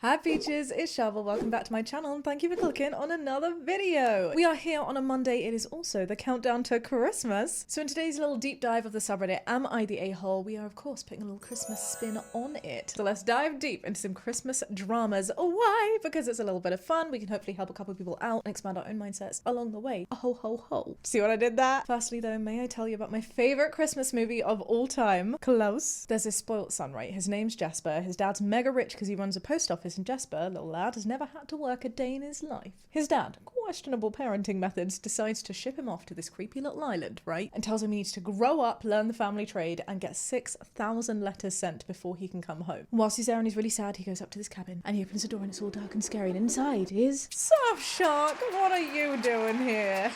Hi peaches, it's Shaaba. Welcome back to my channel and thank you for clicking on another video. We are here on a Monday. It is also the countdown to Christmas. So in today's little deep dive of the subreddit, Am I the A-hole? We are of course putting a little Christmas spin on it. So let's dive deep into some Christmas dramas. Why? Because it's a little bit of fun. We can hopefully help a couple of people out and expand our own mindsets along the way. Ho ho ho. See what I did there? Firstly though, may I tell you about my favorite Christmas movie of all time, Close. There's this spoilt son, right? His name's Jasper. His dad's mega rich because he runs a post office, and Jasper, little lad, has never had to work a day in his life. His dad, questionable parenting methods, decides to ship him off to this creepy little island, right? And tells him he needs to grow up, learn the family trade, and get 6,000 letters sent before he can come home. Whilst he's there and he's really sad, he goes up to this cabin and he opens the door and it's all dark and scary, and inside is Surfshark. What are you doing here?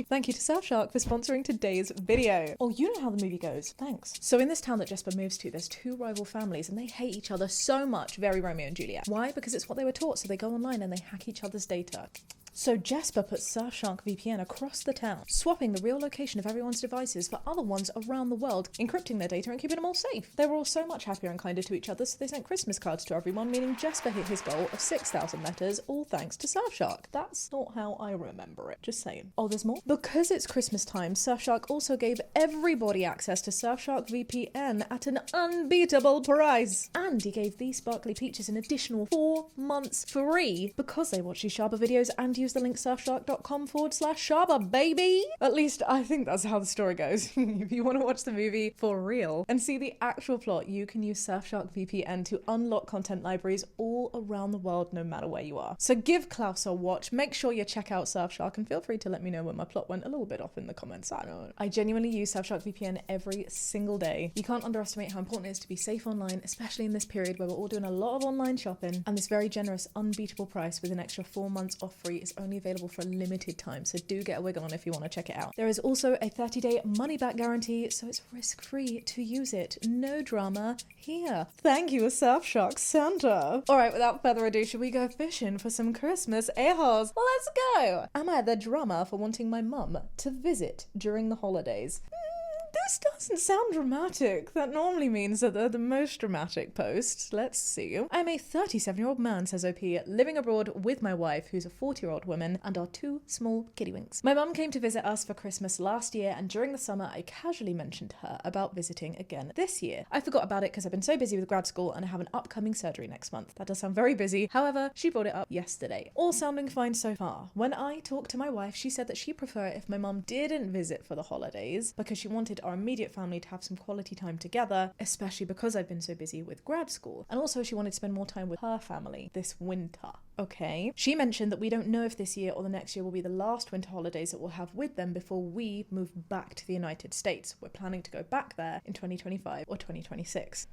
Thank you to Surfshark for sponsoring today's video. Oh, you know how the movie goes. Thanks. So in this town that Jasper moves to, there's two rival families and they hate each other so much. Very Romeo and Juliet. Why? Because it's what they were taught, so they go online and they hack each other's data. So Jasper puts Surfshark VPN across the town, swapping the real location of everyone's devices for other ones around the world, encrypting their data and keeping them all safe. They were all so much happier and kinder to each other, so they sent Christmas cards to everyone, meaning Jasper hit his goal of 6,000 letters, all thanks to Surfshark. That's not how I remember it, just saying. Oh, there's more? Because it's Christmas time, Surfshark also gave everybody access to Surfshark VPN at an unbeatable price. And he gave these sparkly peaches an additional 4 months free because they watch these Shaaba videos and use the link surfshark.com/Shaaba, baby. At least I think that's how the story goes. If you want to watch the movie for real and see the actual plot, you can use Surfshark VPN to unlock content libraries all around the world, no matter where you are. So give Klaus a watch, make sure you check out Surfshark, and feel free to let me know when my plot went a little bit off in the comments. I don't know. I genuinely use Surfshark VPN every single day. You can't underestimate how important it is to be safe online, especially in this period where we're all doing a lot of online shopping, and this very generous, unbeatable price with an extra 4 months off free is only available for a limited time, so do get a wiggle on if you want to check it out. There is also a 30-day money-back guarantee, so it's risk-free to use it. No drama here. Thank you, Surfshark Santa. Alright, without further ado, should we go fishing for some Christmas a-holes? Let's go! Am I the drama for wanting my mum to visit during the holidays? This doesn't sound dramatic. That normally means that they're the most dramatic posts. Let's see. I'm a 37-year-old man, says OP, living abroad with my wife, who's a 40-year-old woman, and our 2 small kiddywinks. My mum came to visit us for Christmas last year, and during the summer I casually mentioned to her about visiting again this year. I forgot about it because I've been so busy with grad school and I have an upcoming surgery next month. That does sound very busy. However, she brought it up yesterday. All sounding fine so far. When I talked to my wife, she said that she'd prefer it if my mum didn't visit for the holidays because she wanted our immediate family to have some quality time together, especially because I've been so busy with grad school. And also she wanted to spend more time with her family this winter. Okay. She mentioned that we don't know if this year or the next year will be the last winter holidays that we'll have with them before we move back to the United States. We're planning to go back there in 2025 or 2026.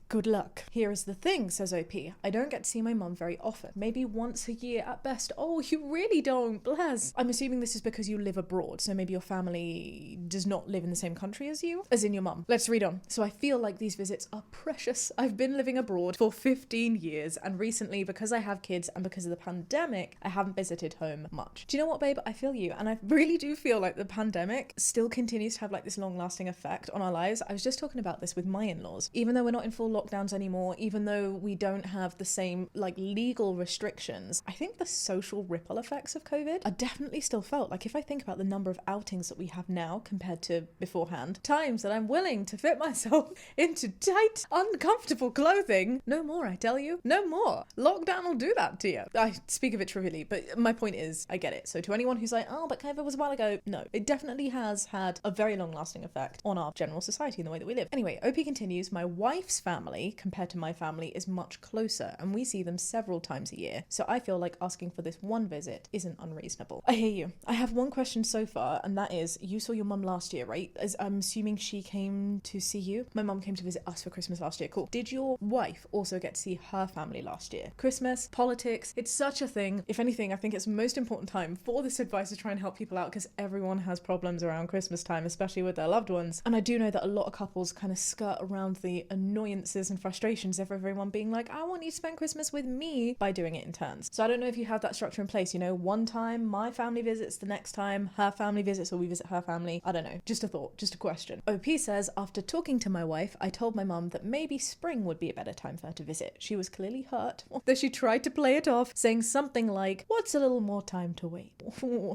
Good luck. Here is the thing, says OP. I don't get to see my mum very often. Maybe once a year at best. Oh, you really don't. Bless. I'm assuming this is because you live abroad, so maybe your family does not live in the same country as you, as in your mum. Let's read on. So I feel like these visits are precious. I've been living abroad for 15 years, and recently, because I have kids and because of the pandemic, I haven't visited home much. Do you know what, babe? I feel you, and I really do feel like the pandemic still continues to have like this long-lasting effect on our lives. I was just talking about this with my in-laws. Even though we're not in full lockdowns anymore, even though we don't have the same like legal restrictions, I think the social ripple effects of COVID are definitely still felt. Like if I think about the number of outings that we have now compared to beforehand, times that I'm willing to fit myself into tight, uncomfortable clothing, no more, I tell you, no more. Lockdown will do that to you. I speak of it trivially, but my point is, I get it. So to anyone who's like, oh, but COVID was a while ago, no, it definitely has had a very long lasting effect on our general society and the way that we live. Anyway, OP continues, my wife's family compared to my family is much closer and we see them several times a year, so I feel like asking for this one visit isn't unreasonable. I hear you. I have one question so far, and that is, you saw your mum last year, right? As I'm assuming she came to see you. My mum came to visit us for Christmas last year. Cool. Did your wife also get to see her family last year? Christmas, politics, it's such a thing. If anything, I think it's the most important time for this advice to try and help people out because everyone has problems around Christmas time, especially with their loved ones. And I do know that a lot of couples kind of skirt around the annoyance grievances and frustrations of everyone being like, I want you to spend Christmas with me, by doing it in turns. So I don't know if you have that structure in place, you know, one time my family visits, the next time her family visits, or we visit her family. I don't know, just a thought, just a question. OP says, after talking to my wife, I told my mum that maybe spring would be a better time for her to visit. She was clearly hurt, though she tried to play it off, saying something like, what's a little more time to wait?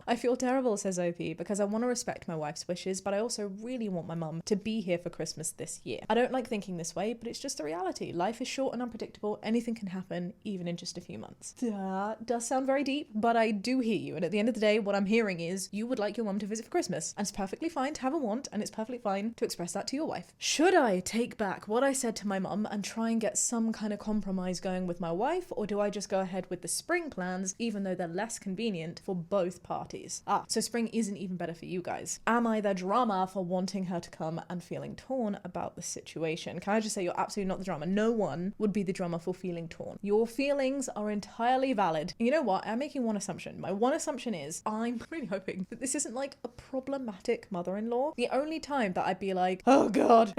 I feel terrible, says OP, because I want to respect my wife's wishes, but I also really want my mum to be here for Christmas this year. I don't like thinking this way, but it's just the reality. Life is short and unpredictable. Anything can happen, even in just a few months. That does sound very deep, but I do hear you. And at the end of the day, what I'm hearing is you would like your mum to visit for Christmas. And it's perfectly fine to have a want, and it's perfectly fine to express that to your wife. Should I take back what I said to my mum and try and get some kind of compromise going with my wife, or do I just go ahead with the spring plans, even though they're less convenient for both parties? So spring isn't even better for you guys. Am I the drama for wanting her to come and feeling torn about the situation? Can I just say you're absolutely not the drama. No one would be the drama for feeling torn. Your feelings are entirely valid. You know what? I'm making one assumption. My one assumption is I'm really hoping that this isn't like a problematic mother-in-law. The only time that I'd be like, oh God,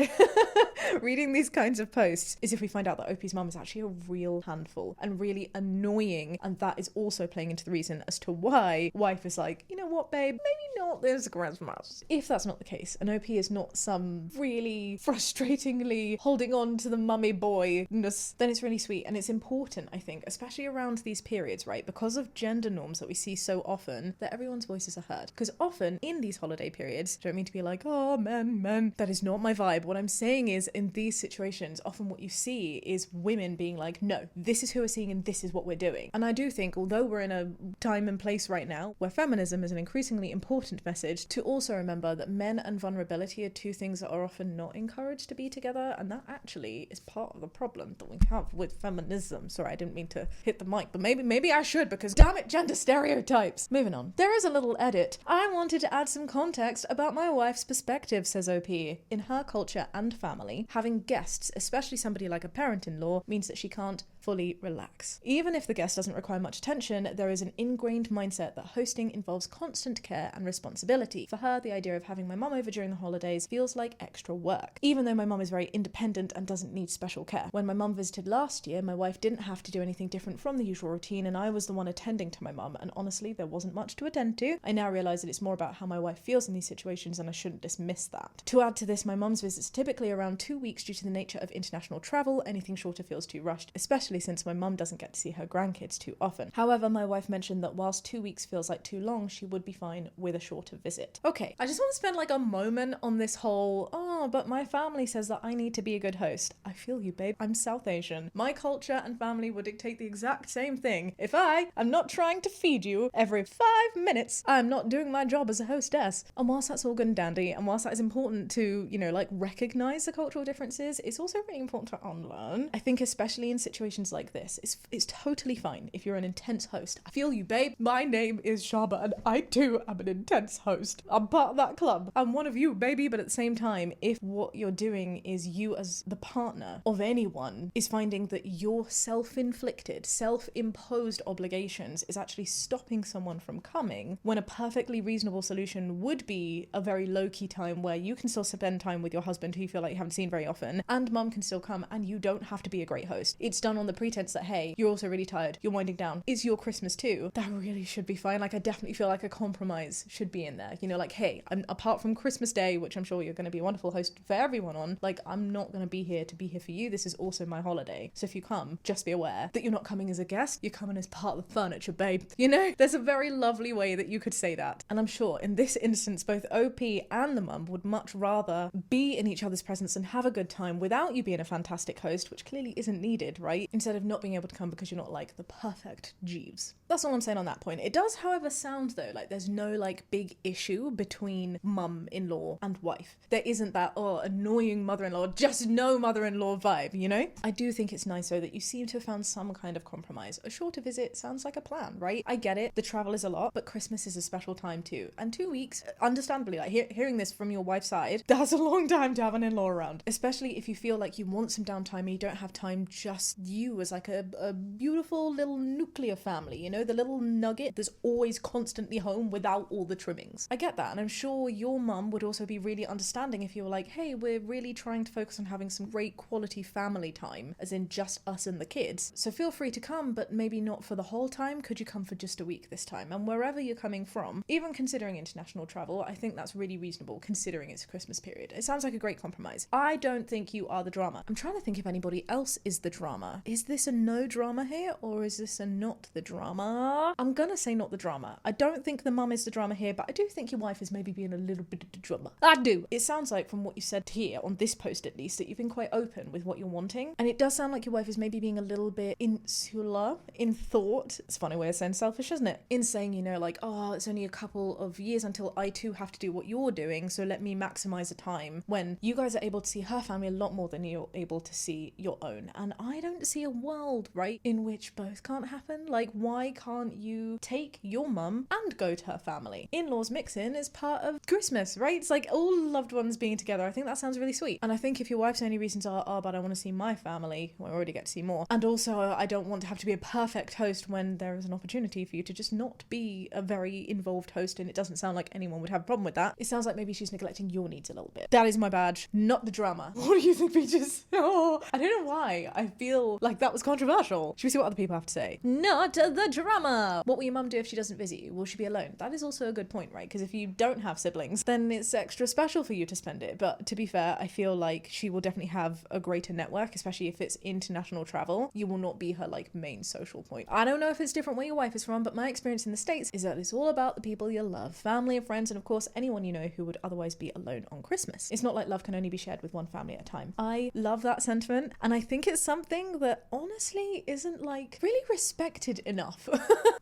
reading these kinds of posts is if we find out that OP's mum is actually a real handful and really annoying, and that is also playing into the reason as to why wife is like, you know what, babe, maybe not this Christmas. If that's not the case, and OP is not some really frustratingly holding on to the mummy boyness, then it's really sweet. And it's important, I think, especially around these periods, right, because of gender norms that we see so often, that everyone's voices are heard. Because often in these holiday periods, don't mean to be like, oh, men, that is not my vibe. What I'm saying is, in these situations, often what you see is women being like, no, this is who we're seeing and this is what we're doing. And I do think, although we're in a time and place right now where feminism is an increasingly important message, to also remember that men and vulnerability are two things that are often not encouraged to be together, and that actually is part of the problem that we have with feminism. Sorry, I didn't mean to hit the mic, but maybe I should, because damn it, gender stereotypes. Moving on. There is a little edit. I wanted to add some context about my wife's perspective, says OP. In her culture and family, having guests, especially somebody like a parent-in-law, means that she can't fully relax. Even if the guest doesn't require much attention, there is an ingrained mindset that hosting involves constant care and responsibility. For her, the idea of having my mum over during the holidays feels like extra work, even though my mum is very independent and doesn't need special care. When my mum visited last year, my wife didn't have to do anything different from the usual routine, and I was the one attending to my mum, and honestly, there wasn't much to attend to. I now realise that it's more about how my wife feels in these situations, and I shouldn't dismiss that. To add to this, my mum's visits are typically around 2 weeks due to the nature of international travel. Anything shorter feels too rushed, especially since my mum doesn't get to see her grandkids too often. However, my wife mentioned that whilst 2 weeks feels like too long, she would be fine with a shorter visit. Okay, I just want to spend like a moment on this whole, oh, but my family says that I need to be a good host. I feel you, babe. I'm South Asian. My culture and family would dictate the exact same thing. If I am not trying to feed you every 5 minutes, I'm not doing my job as a hostess. And whilst that's all good and dandy, and whilst that is important to, you know, like recognize the cultural differences, it's also really important to unlearn. I think especially in situations like this, it's totally fine if you're an intense host. I feel you, babe. My name is Shaaba, and I too am an intense host. I'm part of that club. I'm one of you, baby. But at the same time, if what you're doing is you as the partner of anyone is finding that your self-inflicted, self-imposed obligations is actually stopping someone from coming, when a perfectly reasonable solution would be a very low-key time where you can still spend time with your husband who you feel like you haven't seen very often, and mum can still come, and you don't have to be a great host. It's done on the pretense that, hey, you're also really tired, you're winding down, it's your Christmas too. That really should be fine. Like, I definitely feel like a compromise should be in there. You know, like, hey, apart from Christmas Day, which I'm sure you're going to be a wonderful host for everyone on, like, I'm not going to be here for you. This is also my holiday. So if you come, just be aware that you're not coming as a guest, you're coming as part of the furniture, babe. You know, there's a very lovely way that you could say that. And I'm sure in this instance, both OP and the mum would much rather be in each other's presence and have a good time without you being a fantastic host, which clearly isn't needed, right? Instead of not being able to come because you're not like the perfect Jeeves. That's all I'm saying on that point. It does, however, sound though like there's no like big issue between mum-in-law and wife. There isn't that, oh, annoying mother-in-law, just no mother-in-law vibe, you know? I do think it's nice though that you seem to have found some kind of compromise. A shorter visit sounds like a plan, right? I get it, the travel is a lot, but Christmas is a special time too. And 2 weeks, understandably, like hearing this from your wife's side, that's a long time to have an in-law around. Especially if you feel like you want some downtime and you don't have time just you you as like a beautiful little nuclear family, you know, the little nugget that's always constantly home without all the trimmings. I get that, and I'm sure your mum would also be really understanding if you were like, hey, we're really trying to focus on having some great quality family time, as in just us and the kids. So feel free to come, but maybe not for the whole time. Could you come for just a week this time? And wherever you're coming from, even considering international travel, I think that's really reasonable considering it's a Christmas period. It sounds like a great compromise. I don't think you are the drama. I'm trying to think if anybody else is the drama. Is this a no drama here, or is this a not the drama? I'm gonna say not the drama. I don't think the mum is the drama here, but I do think your wife is maybe being a little bit of the drama. I do. It sounds like from what you said here, on this post at least, that you've been quite open with what you're wanting. And it does sound like your wife is maybe being a little bit insular in thought. It's a funny way of saying selfish, isn't it? In saying, you know, like, oh, it's only a couple of years until I too have to do what you're doing, so let me maximize the time, when you guys are able to see her family a lot more than you're able to see your own. And I don't see a world, right, in which both can't happen. Like, why can't you take your mum and go to her family? In-laws mixing is part of Christmas, right? It's like all loved ones being together. I think that sounds really sweet. And I think if your wife's only reasons are, oh, but I want to see my family, well, I already get to see more, and also I don't want to have to be a perfect host when there is an opportunity for you to just not be a very involved host, and it doesn't sound like anyone would have a problem with that. It sounds like maybe she's neglecting your needs a little bit. That is my badge, not the drama. What do you think, Peaches? Oh, I don't know why I feel like that was controversial. Should we see what other people have to say? Not the drama. What will your mum do if she doesn't visit you? Will she be alone? That is also a good point, right? Because if you don't have siblings, then it's extra special for you to spend it. But to be fair, I feel like she will definitely have a greater network, especially if it's international travel. You will not be her like main social point. I don't know if it's different where your wife is from, but my experience in the States is that it's all about the people you love, family and friends, and of course anyone you know who would otherwise be alone on Christmas. It's not like love can only be shared with one family at a time. I love that sentiment, and I think it's something that honestly isn't like really respected enough.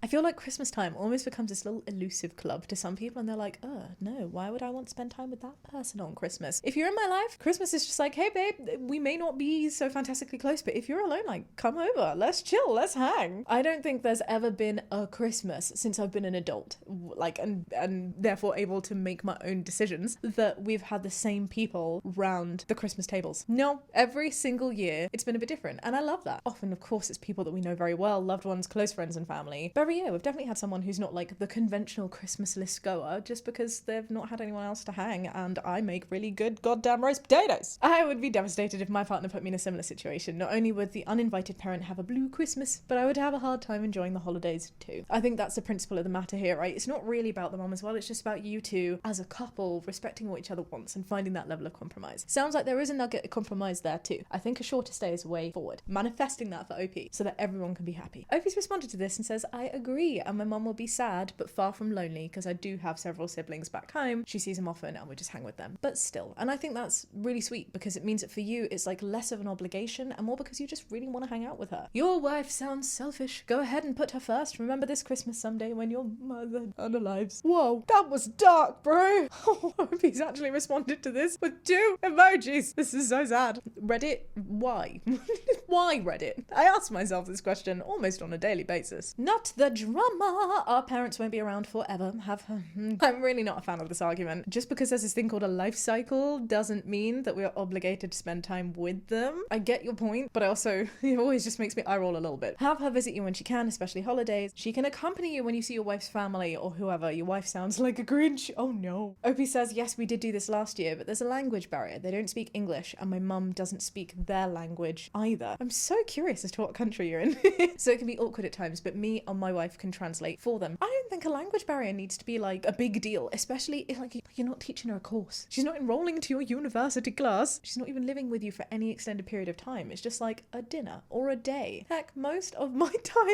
I feel like Christmas time almost becomes this little elusive club to some people, and they're like, oh no, why would I want to spend time with that person on Christmas? If you're in my life, Christmas is just like, hey babe, we may not be so fantastically close, but if you're alone, like, come over, let's chill, let's hang. I don't think there's ever been a Christmas since I've been an adult, like, and therefore able to make my own decisions, that we've had the same people round the Christmas tables. No, every single year it's been a bit different, and I love that. Often, of course, it's people that we know very well, loved ones, close friends and family. But every year we've definitely had someone who's not like the conventional Christmas list goer, just because they've not had anyone else to hang, and I make really good goddamn roast potatoes. I would be devastated if my partner put me in a similar situation. Not only would the uninvited parent have a blue Christmas, but I would have a hard time enjoying the holidays too. I think that's the principle of the matter here, right? It's not really about the mum as well, it's just about you two as a couple respecting what each other wants and finding that level of compromise. Sounds like there is a nugget of compromise there too. I think a shorter stay is a way forward. Manifesting that for OP so that everyone can be happy. OP's responded to this and says, I agree, and my mum will be sad but far from lonely because I do have several siblings back home. She sees them often and we just hang with them. But still, and I think that's really sweet because it means that for you it's like less of an obligation and more because you just really want to hang out with her. Your wife sounds selfish. Go ahead and put her first. Remember this Christmas someday when your mother unalives. Whoa, that was dark, bro. OP's actually responded to this with 2 emojis. This is so sad. Reddit, why? Why Reddit? I ask myself this question almost on a daily basis. Not the drama. Our parents won't be around forever. I'm really not a fan of this argument. Just because there's this thing called a life cycle doesn't mean that we are obligated to spend time with them. I get your point, but also it always just makes me eye roll a little bit. Have her visit you when she can, especially holidays. She can accompany you when you see your wife's family or whoever. Your wife sounds like a Grinch. Oh no. Opie says, yes, we did do this last year, but there's a language barrier. They don't speak English and my mum doesn't speak their language either. I'm so curious as to what country you're in. So it can be awkward at times, but me and my wife can translate for them. I don't think a language barrier needs to be like a big deal, especially if like you're not teaching her a course. She's not enrolling to your university class. She's not even living with you for any extended period of time. It's just like a dinner or a day. Heck, most of my time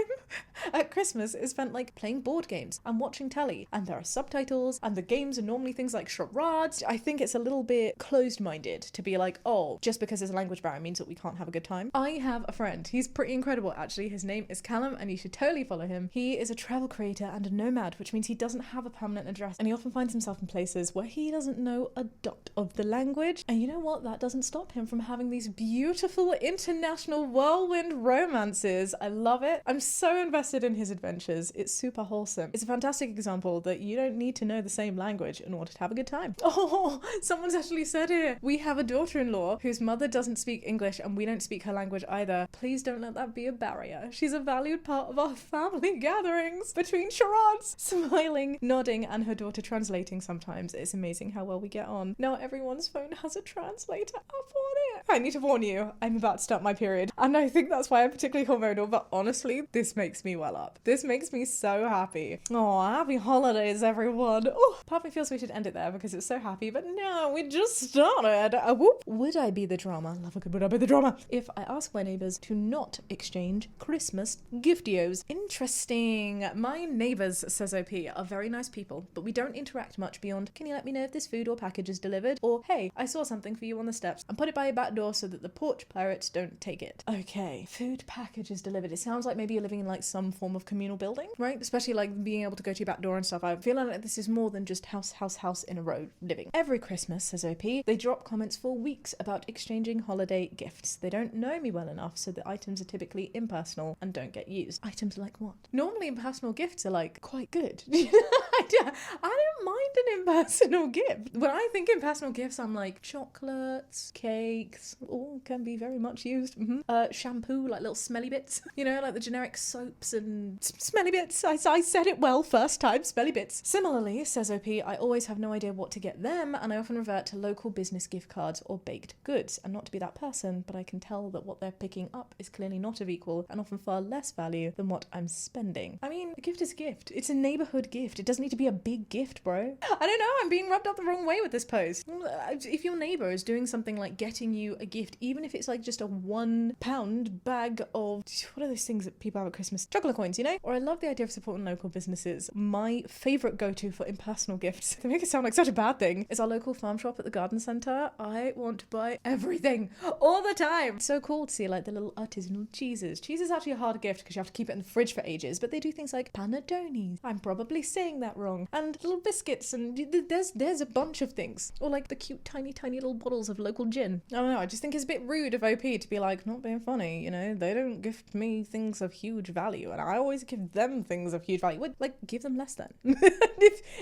at Christmas is spent like playing board games and watching telly, and there are subtitles and the games are normally things like charades. I think it's a little bit closed-minded to be like, oh, just because there's a language barrier means that we can't have a good time. I have a friend. He's pretty incredible actually. His name is Callum and you should totally follow him. He is a travel creator and a nomad, which means he doesn't have a permanent address and he often finds himself in places where he doesn't know a dot of the language. And you know what? That doesn't stop him from having these beautiful international whirlwind romances. I love it. I'm so invested in his adventures. It's super wholesome. It's a fantastic example that you don't need to know the same language in order to have a good time. Oh, someone's actually said it. We have a daughter-in-law whose mother doesn't speak English and we don't speak her language would either. Please don't let that be a barrier. She's a valued part of our family gatherings. Between charades, smiling, nodding, and her daughter translating sometimes. It's amazing how well we get on. Now everyone's phone has a translator up on it. I need to warn you, I'm about to start my period. And I think that's why I'm particularly hormonal, but honestly, this makes me well up. This makes me so happy. Oh, happy holidays, everyone. Oh, part of me feels we should end it there because it's so happy, but no, we just started. Whoop. Would I be the drama? Love a good would I be the drama? If I ask my neighbours to not exchange Christmas giftios. Interesting. My neighbours, says OP, are very nice people, but we don't interact much beyond, can you let me know if this food or package is delivered? Or, hey, I saw something for you on the steps and put it by your back door so that the porch pirates don't take it. Okay, food package is delivered. It sounds like maybe you're living in like some form of communal building, right? Especially like being able to go to your back door and stuff. I feel like this is more than just house in a row living. Every Christmas, says OP, they drop comments for weeks about exchanging holiday gifts. They don't know me well enough, so the items are typically impersonal and don't get used. Items like what? Normally impersonal gifts are like quite good. I don't mind an impersonal gift. When I think impersonal gifts, I'm like chocolates, cakes, all can be very much used. Shampoo, like little smelly bits, you know, like the generic soaps and smelly bits. I said it well first time, smelly bits. Similarly, says OP, I always have no idea what to get them, and I often revert to local business gift cards or baked goods. And not to be that person, but I can tell that what they're picking up is clearly not of equal and often far less value than what I'm spending. I mean, a gift is a gift. It's a neighborhood gift. It doesn't need to be a big gift, bro. I don't know, I'm being rubbed up the wrong way with this post. If your neighbor is doing something like getting you a gift, even if it's like just a £1 bag of, what are those things that people have at Christmas? Chocolate coins, you know? Or I love the idea of supporting local businesses. My favourite go-to for impersonal gifts, to make it sound like such a bad thing, is our local farm shop at the garden centre. I want to buy everything all the time. It's so cool to see like the little artisanal cheeses. Cheese is actually a hard gift because you have to keep it in the fridge for ages, but they do things like panettones. I'm probably saying that wrong. And little biscuits, and there's a bunch of things. Or like the cute tiny little bottles of local gin. I don't know, I just think it's a bit rude of OP to be like, not being funny, you know, they don't gift me things of huge value and I always give them things of huge value. Like, give them less then.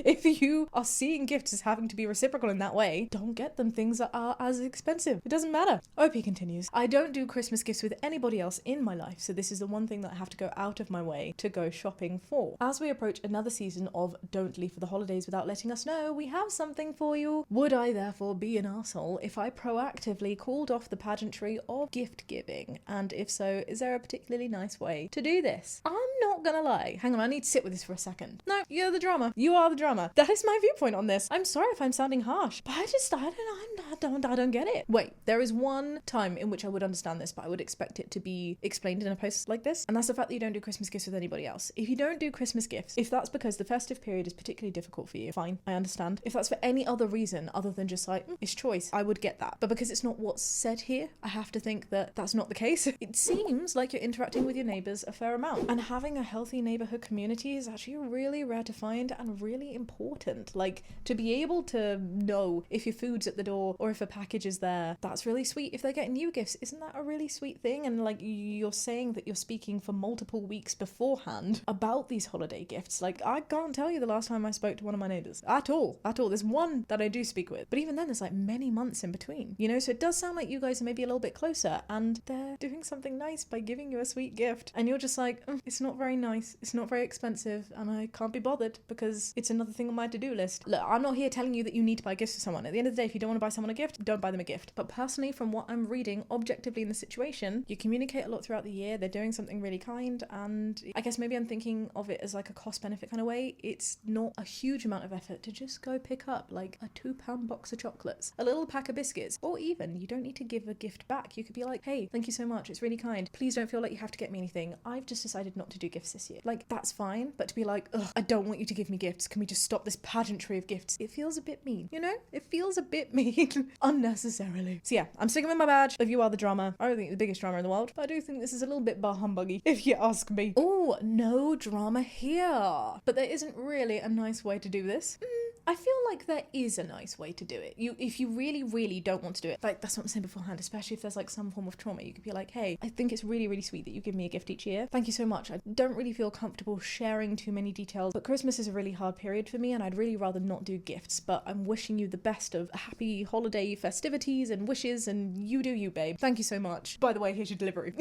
if you are seeing gifts as having to be reciprocal in that way, don't get them things that are as expensive. It doesn't matter. OP continues, I don't do Christmas gifts with anybody else in my life, so this is the one thing that I have to go out of my way to go shopping for. As we approach another season of don't leave for the holidays without letting us know, we have something for you. Would I therefore be an arsehole if I proactively called off the pageantry of gift giving? And if so, is there a particularly nice way to do this? I'm not gonna lie. Hang on, I need to sit with this for a second. No, you're the drama. You are the drama. That is my viewpoint on this. I'm sorry if I'm sounding harsh, but I don't get it. Wait, there is one time in which I would understand this, but I would expect it to be explained in a post like this, and that's the fact that you don't do Christmas gifts with anybody else. If you don't do Christmas gifts, if that's because the festive period is particularly difficult for you, fine, I understand. If that's for any other reason other than just like, it's choice, I would get that. But because it's not what's said here, I have to think that that's not the case. It seems like you're interacting with your neighbours a fair amount, and having a healthy neighbourhood community is actually really rare to find and really important. Like, to be able to know if your food's at the door or if a package is there, that's really sweet. If they're getting you gifts, isn't that a really sweet thing? And like, you're saying that you're speaking for multiple weeks beforehand about these holiday gifts. Like, I can't tell you the last time I spoke to one of my neighbours at all. There's one that I do speak with, but even then there's like many months in between, you know? So it does sound like you guys are maybe a little bit closer and they're doing something nice by giving you a sweet gift, and you're just like, it's not very nice, it's not very expensive, and I can't be bothered because it's another thing on my to-do list. Look, I'm not here telling you that you need to buy gifts for someone. At the end of the day, if you don't want to buy someone a gift, don't buy them a gift. But personally, from what I'm reading objectively in the situation, you communicate a lot throughout the year, they're doing something really kind, and I guess maybe I'm thinking of it as like a cost benefit kind of way. It's not a huge amount of effort to just go pick up like a £2 box of chocolates, a little pack of biscuits, or even you don't need to give a gift back. You could be like, hey, thank you so much, it's really kind, please don't feel like you have to get me anything, I've just decided not to do gifts this year. Like, that's fine, but to be like, ugh, I don't want you to give me gifts, can we just stop this pageantry of gifts? It feels a bit mean, you know? It feels a bit mean unnecessarily. So yeah, I'm sticking with my badge of you are the drama. I don't think it's the biggest drama in the world, but I do think this is a little bit bar humbuggy, if you ask me. Oh, no drama here. But there isn't really a nice way to do this. I feel like there is a nice way to do it. If you really, really don't want to do it, like that's what I'm saying beforehand, especially if there's like some form of trauma, you could be like, hey, I think it's really, really sweet that you give me a gift each year. Thank you so much. I don't really feel comfortable sharing too many details, but Christmas is a really hard period for me and I'd really rather not do gifts, but I'm wishing you the best of happy holiday festivities and wishes, and you do you, babe. Thank you so much. By the way, here's your delivery.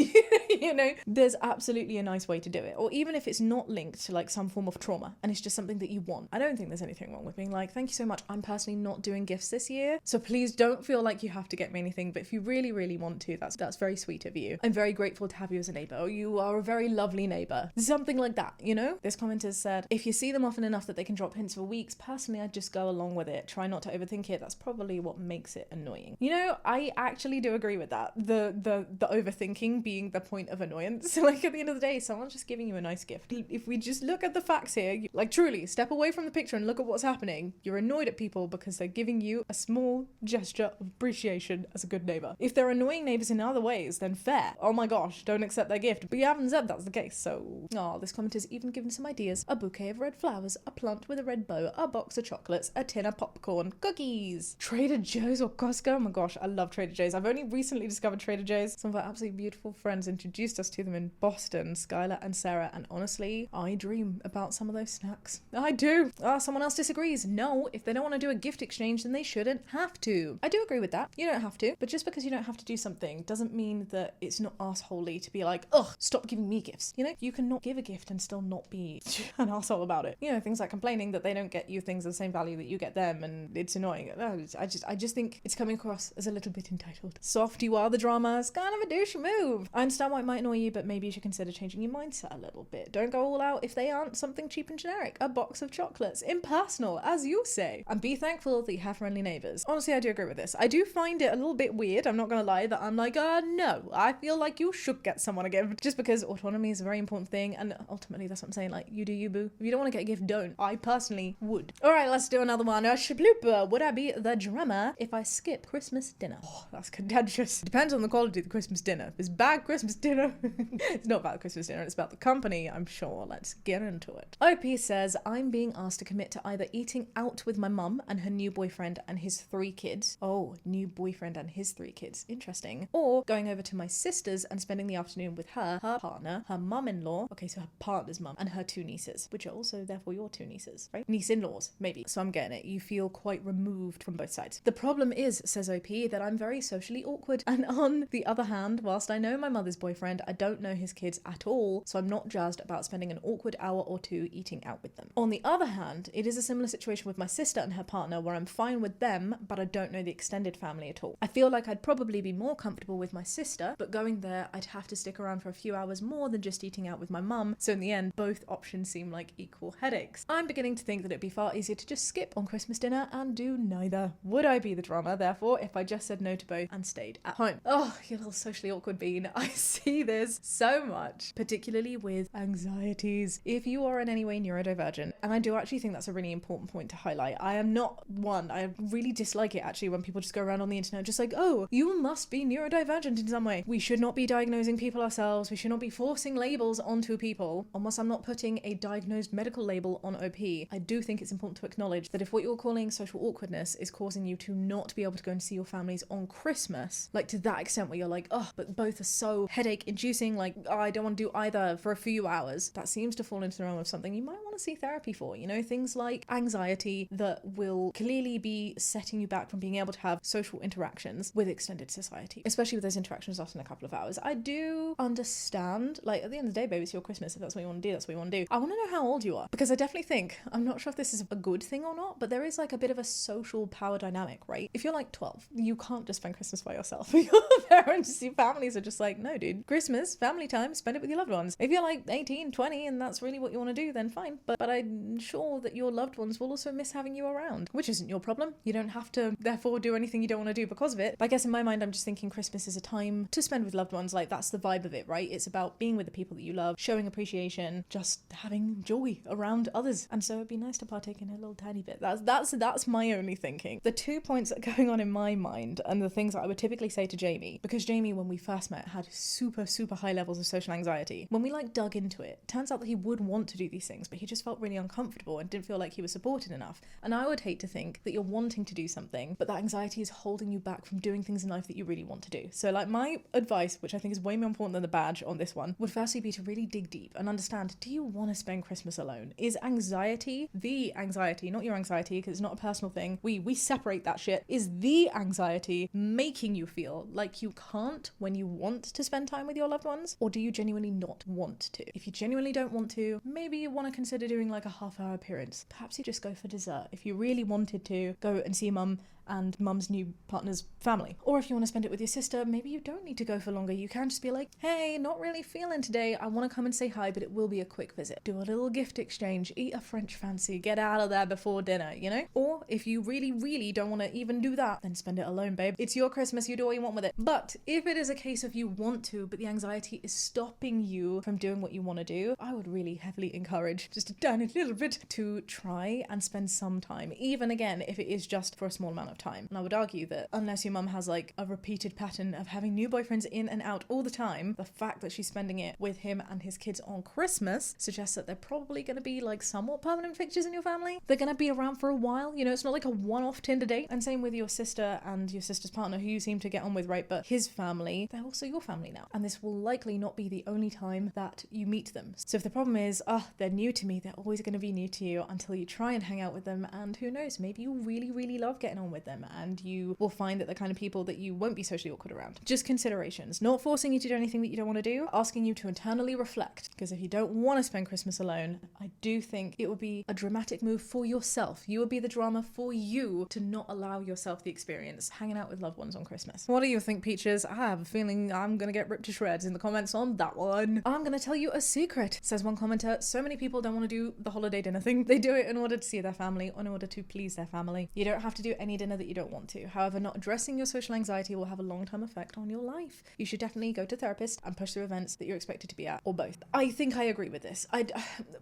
You know, there's absolutely a nice way to do it. Or even if it's not linked to like some form of trauma and it's just something that you want. I don't think there's anything wrong with being like, thank you so much. I'm personally not doing gifts this year, so please don't feel like you have to get me anything, but if you really, really want to, that's very sweet of you. I'm very grateful to have you as a neighbour. You are a very lovely neighbour. Something like that, you know? This commenter said, if you see them often enough that they can drop hints for weeks, personally I'd just go along with it. Try not to overthink it. That's probably what makes it annoying. You know, I actually do agree with that. The overthinking being the point of annoyance. Like at the end of the day, someone's just giving you a nice gift. If we just look at the facts here, like truly step away from the picture and look at what's happening. You're annoyed at people because they're giving you a small gesture of appreciation as a good neighbour. If they're annoying neighbours in other ways, then fair. Oh my gosh, don't accept their gift. But you haven't said that's the case, so... Oh, this commenter's even given some ideas. A bouquet of red flowers, a plant with a red bow, a box of chocolates, a tin of popcorn, cookies. Trader Joe's or Costco? Oh my gosh, I love Trader Joe's. I've only recently discovered Trader Joe's. Some of our absolutely beautiful friends introduced us to them in Boston, Skylar and Sarah, and honestly, I dream about some of those snacks. I do. Someone else disagrees. No, if they don't want to do a gift exchange, then they shouldn't have to. I do agree with that. You don't have to, but just because you don't have to do something doesn't mean that it's not assholey to be like, ugh, stop giving me gifts. You know, you can not give a gift and still not be an asshole about it. You know, things like complaining that they don't get you things of the same value that you get them, and it's annoying. I just think it's coming across as a little bit entitled. Soft you are, the drama is kind of a douche move. I understand why it might annoy you, but maybe you should consider changing your mindset a little bit. Don't go all out if they aren't something cheap and generic. A box of chocolates, impersonal, as you say. And be thankful that you have friendly neighbours. Honestly, I do agree with this. I do find it a little bit weird, I'm not gonna lie, that I'm like, no, I feel like you should get someone a gift, just because autonomy is a very important thing, and ultimately that's what I'm saying, like, you do you, boo. If you don't want to get a gift, don't. I personally would. Alright, let's do another one. Shablooper, would I be the drummer if I skip Christmas dinner? Oh, that's contentious. Depends on the quality of the Christmas dinner. If it's bad Christmas dinner, it's not about Christmas dinner, it's about the company, I'm sure. Let's get into it. OP says, I'm being asked to commit to either eating out with my mum and her new boyfriend and his 3 kids. Oh, new boyfriend and his 3 kids. Interesting. Or going over to my sister's and spending the afternoon with her partner, her mum-in-law, okay, so her partner's mum, and her 2 nieces, which are also therefore your 2 nieces, right? Niece-in-laws, maybe. So I'm getting it. You feel quite removed from both sides. The problem is, says OP, that I'm very socially awkward. And on the other hand, whilst I know my mother's boyfriend, I don't know his kids at all, so I'm not jazzed about spending an awkward hour or 2 eating out with them. On the other hand, it is a similar situation with my sister and her partner where I'm fine with them, but I don't know the extended family at all. I feel like I'd probably be more comfortable with my sister, but going there, I'd have to stick around for a few hours more than just eating out with my mum, so in the end, both options seem like equal headaches. I'm beginning to think that it'd be far easier to just skip on Christmas dinner and do neither. Would I be the drama, therefore, if I just said no to both and stayed at home? Oh, you little socially awkward bean. I see this so much, particularly with anxieties. If you are in any way neurodivergent, and I do actually think that's a really important point to highlight. I am not one. I really dislike it actually when people just go around on the internet just like, oh, you must be neurodivergent in some way. We should not be diagnosing people ourselves. We should not be forcing labels onto people. Almost I'm not putting a diagnosed medical label on OP. I do think it's important to acknowledge that if what you're calling social awkwardness is causing you to not be able to go and see your families on Christmas, like to that extent where you're like, oh, but both are so headache inducing, like, oh, I don't want to do either for a few hours, that seems to fall into the realm of something you might want to see therapy for. You know, things like anxiety that will clearly be setting you back from being able to have social interactions with extended society, especially with those interactions lasting a couple of hours. I do understand, like, at the end of the day, baby, it's your Christmas. If that's what you want to do, that's what you want to do. I want to know how old you are, because I definitely think, I'm not sure if this is a good thing or not, but there is like a bit of a social power dynamic, right? If you're like 12, you can't just spend Christmas by yourself. Your parents, your families are just like, no, dude, Christmas, family time, spend it with your loved ones. If you're like 18, 20, and that's really what you want to do, then fine. But I'm sure that your loved ones will also miss having you around, which isn't your problem. You don't have to, therefore, do anything you don't want to do because of it. But I guess in my mind, I'm just thinking Christmas is a time to spend with loved ones. Like, that's the vibe of it, right? It's about being with the people that you love, showing appreciation, just having joy around others. And so it'd be nice to partake in a little tiny bit. That's my only thinking. The 2 points that are going on in my mind and the things that I would typically say to Jamie, because Jamie, when we first met, had super high levels of social anxiety. When we like dug into it, turns out that he would want to do these things, but he just just felt really uncomfortable and didn't feel like he was supported enough. And I would hate to think that you're wanting to do something, but that anxiety is holding you back from doing things in life that you really want to do. So like my advice, which I think is way more important than the badge on this one, would firstly be to really dig deep and understand, do you want to spend Christmas alone? Is anxiety, the anxiety, not your anxiety, because it's not a personal thing, we separate that shit, is the anxiety making you feel like you can't when you want to spend time with your loved ones? Or do you genuinely not want to? If you genuinely don't want to, maybe you want to consider doing like a half-hour appearance. Perhaps you just go for dessert. If you really wanted to go and see mum and mum's new partner's family. Or if you want to spend it with your sister, maybe you don't need to go for longer. You can just be like, hey, not really feeling today. I want to come and say hi, but it will be a quick visit. Do a little gift exchange, eat a French fancy, get out of there before dinner, you know? Or if you really, really don't want to even do that, then spend it alone, babe. It's your Christmas, you do what you want with it. But if it is a case of you want to, but the anxiety is stopping you from doing what you want to do, I would really heavily encourage, just a tiny little bit, to try and spend some time, even again, if it is just for a small amount of time. And I would argue that unless your mum has like a repeated pattern of having new boyfriends in and out all the time, the fact that she's spending it with him and his kids on Christmas suggests that they're probably going to be like somewhat permanent fixtures in your family. They're going to be around for a while, you know, it's not like a one-off Tinder date. And same with your sister and your sister's partner, who you seem to get on with, right? But his family, they're also your family now. And this will likely not be the only time that you meet them. So if the problem is, they're new to me, they're always going to be new to you until you try and hang out with them. And who knows, maybe you really, really love getting on with them and you will find that the kind of people that you won't be socially awkward around. Just considerations, not forcing you to do anything that you don't want to do, asking you to internally reflect. Because if you don't want to spend Christmas alone, I do think it would be a dramatic move for yourself. You would be the drama for you to not allow yourself the experience hanging out with loved ones on Christmas. What do you think, Peaches? I have a feeling I'm gonna get ripped to shreds in the comments on that one. I'm gonna tell you a secret, says one commenter. So many people don't want to do the holiday dinner thing. They do it in order to see their family, or in order to please their family. You don't have to do any dinner that you don't want to. However, not addressing your social anxiety will have a long-term effect on your life. You should definitely go to a therapist and push through events that you're expected to be at, or both. I think I agree with this. I'd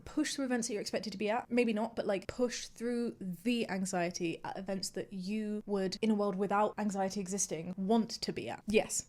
push through events that you're expected to be at, maybe not, but like push through the anxiety at events that you would, in a world without anxiety existing, want to be at. Yes.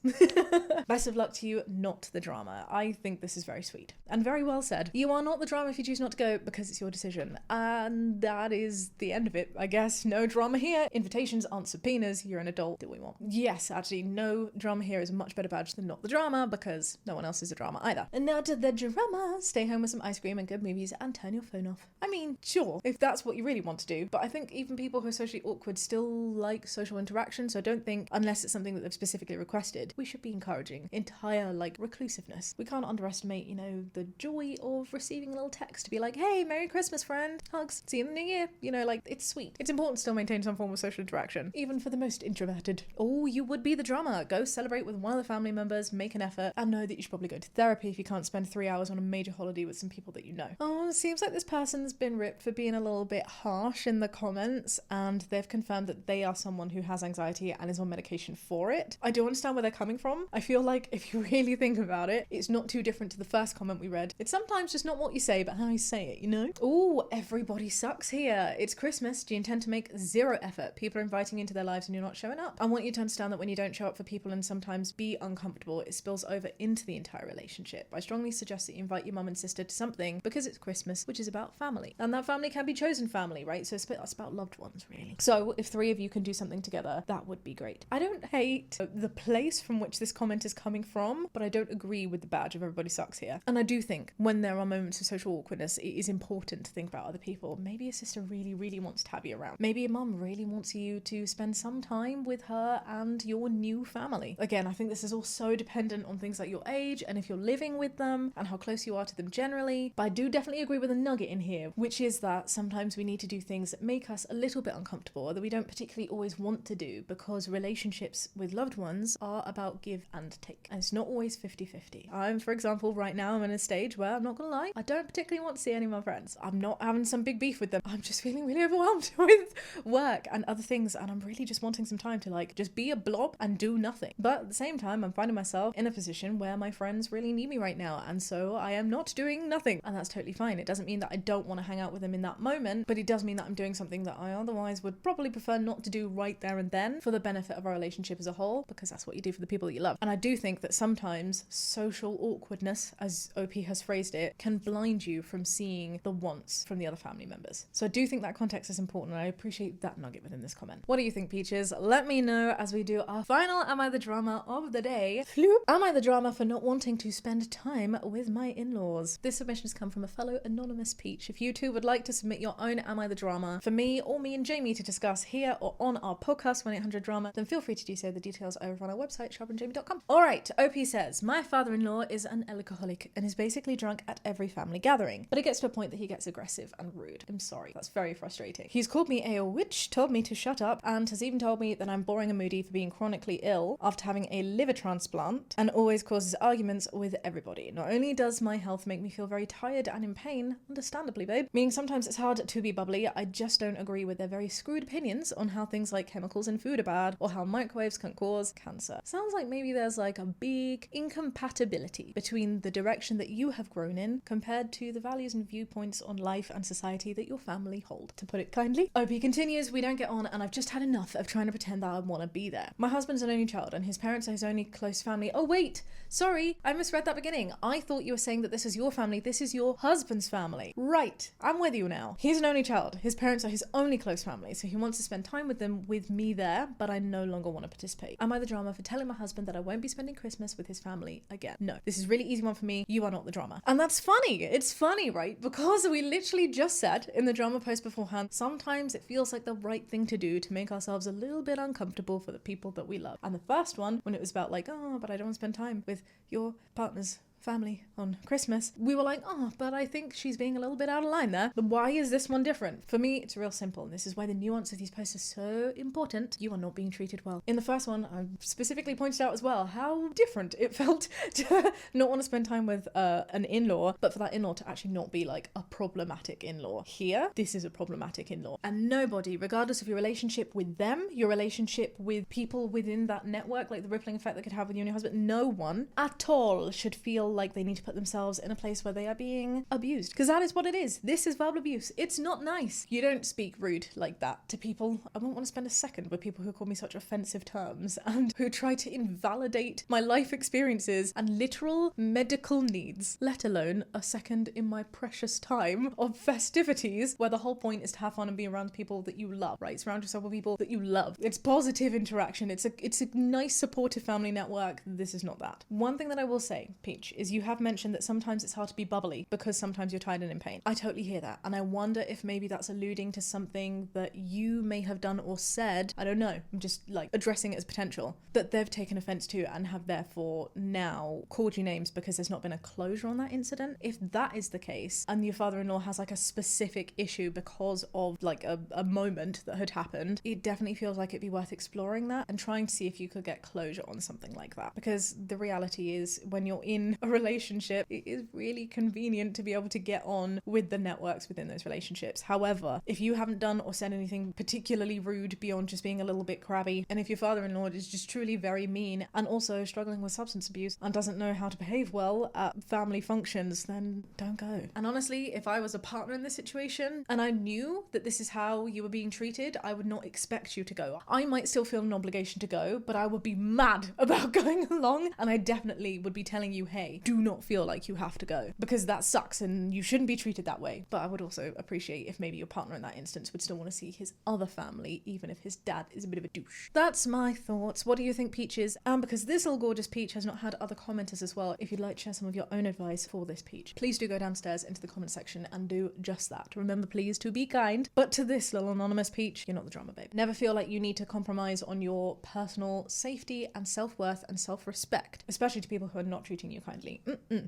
Best of luck to you, not the drama. I think this is very sweet and very well said. You are not the drama if you choose not to go, because it's your decision. And that is the end of it, I guess. No drama here. Invitations aren't subpoenas. You're an adult. Do what we want. Yes, actually, no drama here is a much better badge than not the drama, because no one else is a drama either. And now to the drama. Stay home with some ice cream and good movies and turn your phone off. I mean, sure, if that's what you really want to do, but I think even people who are socially awkward still like social interaction, so I don't think, unless it's something that they've specifically requested, we should be encouraging entire like reclusiveness. We can't underestimate, you know, the joy of receiving a little text to be like, hey, Merry Christmas, friend, hugs, see you in the new year. You know, like, it's sweet. It's important to still maintain some form of social interaction, even for the most introverted. Oh, you would be the drama. Go celebrate with one of the family members, make an effort, and know that you should probably go to therapy if you can't spend 3 hours on a major holiday with some people that you know. Oh, it seems like this person's been ripped for being a little bit harsh in the comments, and they've confirmed that they are someone who has anxiety and is on medication for it. I do understand where they're coming from. I feel like if you really think about it, it's not too different to the first comment we read. It's sometimes just not what you say, but how you say it, you know? Oh, everybody sucks here. It's Christmas. Do you intend to make zero effort? People are inviting you into their lives and you're not showing up. I want you to understand that when you don't show up for people and sometimes be uncomfortable, it spills over into the entire relationship. I strongly suggest that you invite your mum and sister to something because it's Christmas, which is about family. And that family can be chosen family, right? So it's about loved ones, really. So if 3 of you can do something together, that would be great. I don't hate the place from which this comment is coming from, but I don't agree with the badge of everybody sucks here. And I do think when there are moments of social awkwardness, it is important to think about other people. Maybe your sister really, really wants to have you around. Maybe your mum really wants you to spend some time with her and your new family. Again, I think this is all so dependent on things like your age and if you're living with them and how close you are to them generally. But I do definitely agree with a nugget in here, which is that sometimes we need to do things that make us a little bit uncomfortable or that we don't particularly always want to do, because relationships with loved ones are about give and take. And it's not always 50-50. I'm, for example, right now I'm in a stage where, I'm not gonna lie, I don't particularly want to see any of my friends. I'm not having some big beef with them. I'm just feeling really overwhelmed with work and other things things and I'm really just wanting some time to like just be a blob and do nothing. But at the same time, I'm finding myself in a position where my friends really need me right now, and so I am not doing nothing, and that's totally fine. It doesn't mean that I don't want to hang out with them in that moment, but it does mean that I'm doing something that I otherwise would probably prefer not to do right there and then for the benefit of our relationship as a whole, because that's what you do for the people that you love. And I do think that sometimes social awkwardness, as OP has phrased it, can blind you from seeing the wants from the other family members. So I do think that context is important, and I appreciate that nugget within this comment. What do you think, Peaches? Let me know as we do our final Am I the Drama of the day. Floop. Am I the drama for not wanting to spend time with my in-laws? This submission has come from a fellow anonymous Peach. If you too would like to submit your own Am I the Drama for me or me and Jamie to discuss here or on our podcast 1-800-DRAMA, then feel free to do so. The details are over on our website, shaabaandjamie.com. Alright, OP says, my father-in-law is an alcoholic and is basically drunk at every family gathering, but it gets to a point that he gets aggressive and rude. I'm sorry, that's very frustrating. He's called me a witch, told me to shut up, and has even told me that I'm boring and moody for being chronically ill after having a liver transplant, and always causes arguments with everybody. Not only does my health make me feel very tired and in pain, understandably babe, meaning sometimes it's hard to be bubbly, I just don't agree with their very screwed opinions on how things like chemicals in food are bad or how microwaves can cause cancer. Sounds like maybe there's like a big incompatibility between the direction that you have grown in compared to the values and viewpoints on life and society that your family hold, to put it kindly. OP continues, we don't get on and I've just had enough of trying to pretend that I want to be there. My husband's an only child and his parents are his only close family. Oh wait, sorry, I misread that beginning. I thought you were saying that this is your family. This is your husband's family. Right, I'm with you now. He's an only child. His parents are his only close family, so he wants to spend time with them with me there, but I no longer want to participate. Am I the drama for telling my husband that I won't be spending Christmas with his family again? No, this is a really easy one for me. You are not the drama. And that's funny. It's funny, right? Because we literally just said in the drama post beforehand, sometimes it feels like the right thing to do to make ourselves a little bit uncomfortable for the people that we love. And the first one, when it was about like, oh, but I don't want to spend time with your partner's family on Christmas, we were like, oh, but I think she's being a little bit out of line there. But why is this one different? For me, it's real simple, and this is why the nuance of these posts is so important. You are not being treated well. In the first one, I specifically pointed out as well how different it felt to not want to spend time with an in-law, but for that in-law to actually not be like a problematic in-law. Here, this is a problematic in-law. And nobody, regardless of your relationship with them, your relationship with people within that network, like the rippling effect that could have with you and your husband, no one at all should feel like they need to put themselves in a place where they are being abused, because that is what it is. This is verbal abuse. It's not nice. You don't speak rude like that to people. I won't want to spend a second with people who call me such offensive terms and who try to invalidate my life experiences and literal medical needs, let alone a second in my precious time of festivities where the whole point is to have fun and be around people that you love, right? Surround yourself with people that you love. It's positive interaction. It's a nice supportive family network. This is not that. One thing that I will say, Peach, is you have mentioned that sometimes it's hard to be bubbly because sometimes you're tired and in pain. I totally hear that, and I wonder if maybe that's alluding to something that you may have done or said. I don't know, I'm just like addressing it as potential, that they've taken offense to and have therefore now called you names because there's not been a closure on that incident. If that is the case and your father-in-law has like a specific issue because of like a moment that had happened, it definitely feels like it'd be worth exploring that and trying to see if you could get closure on something like that, because the reality is when you're in a relationship, it is really convenient to be able to get on with the networks within those relationships. However, if you haven't done or said anything particularly rude beyond just being a little bit crabby, and if your father-in-law is just truly very mean and also struggling with substance abuse and doesn't know how to behave well at family functions, then don't go. And honestly, if I was a partner in this situation and I knew that this is how you were being treated, I would not expect you to go. I might still feel an obligation to go, but I would be mad about going along, and I definitely would be telling you, hey, do not feel like you have to go, because that sucks and you shouldn't be treated that way. But I would also appreciate if maybe your partner in that instance would still want to see his other family, even if his dad is a bit of a douche. That's my thoughts. What do you think, Peaches? And because this little gorgeous Peach has not had other commenters as well, if you'd like to share some of your own advice for this Peach, please do go downstairs into the comment section and do just that. Remember, please, to be kind. But to this little anonymous Peach, you're not the drama, babe. Never feel like you need to compromise on your personal safety and self-worth and self-respect, especially to people who are not treating you kindly.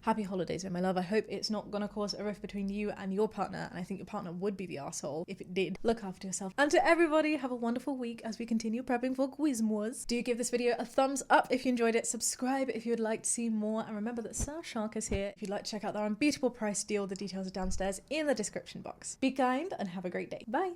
Happy holidays, my love. I hope it's not gonna cause a rift between you and your partner, and I think your partner would be the arsehole if it did. Look after yourself. And to everybody, have a wonderful week as we continue prepping for Quizmoors. Do give this video a thumbs up if you enjoyed it, subscribe if you would like to see more, and remember that Surfshark is here if you'd like to check out their unbeatable price deal. The details are downstairs in the description box. Be kind and have a great day. Bye!